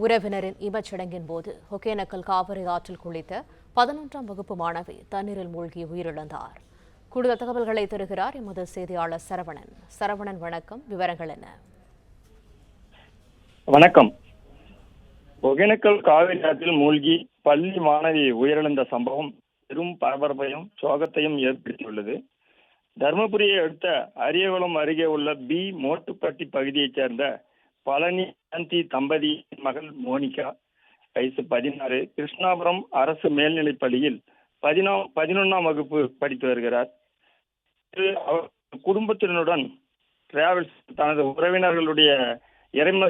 உறவினரின் இமச்சடங்கின் போது ஒகேனக்கல் காவிரி ஆற்றில் குளித்த 11ஆம் வகுப்பு மாணவி தண்ணீரில் மூழ்கி உயிரிழந்தார். கூடுதல் தகவல்களை தருகிறார் எமது செய்தியாளர் சரவணன். சரவணன், வணக்கம். விவரங்கள் என்ன? வணக்கம். ஒகேனக்கல் காவிரி ஆற்றில் மூழ்கி பள்ளி மாணவி உயிரிழந்த சம்பவம் பெரும் பரபரப்பையும் சோகத்தையும் ஏற்படுத்தியுள்ளது. தருமபுரியை அடுத்த அரியகுளம் அருகே உள்ள பி மோட்டுப்பட்டி பகுதியைச் சேர்ந்த பழனி சாந்தி தம்பதியின் மகள் மோனிகா, வயசு 16, கிருஷ்ணாபுரம் அரசு மேல்நிலைப் பள்ளியில் 11ஆம் வகுப்பு படித்து வருகிறார். குடும்பத்தினருடன் டிராவல்ஸ் தனது உறவினர்களுடைய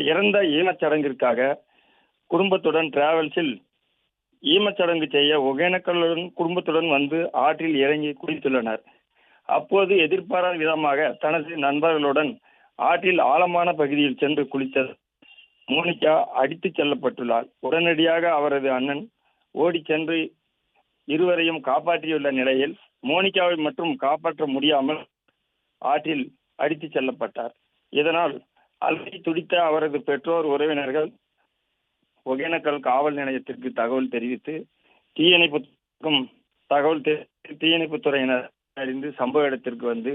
இறந்த ஈமச்சடங்கிற்காக குடும்பத்துடன் டிராவல்ஸில் ஈமச்சடங்கு செய்ய ஒகேனக்கலுடன் குடும்பத்துடன் வந்து ஆற்றில் இறங்கி குளித்துள்ளனர். அப்போது எதிர்பாராத விதமாக தனது நண்பர்களுடன் ஆற்றில் ஆழமான பகுதியில் சென்று குளித்த மோனிகா அடித்துச் செல்லப்பட்டுள்ளார். உடனடியாக அவரது அண்ணன் ஓடி சென்று இருவரையும் காப்பாற்றியுள்ள நிலையில் மோனிகாவை மட்டும் காப்பாற்ற முடியாமல் ஆற்றில் அடித்துச் செல்லப்பட்டார். இதனால் அலறி துடித்த அவரது பெற்றோர் உறவினர்கள் ஒகேனக்கல் காவல் நிலையத்திற்கு தகவல் தெரிவித்து தீயணைப்புத் துறையினர் அறிந்து சம்பவ இடத்திற்கு வந்து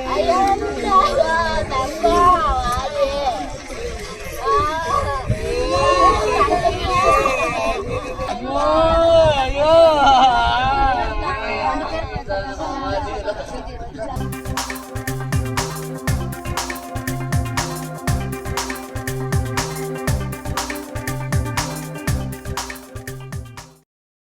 Ayah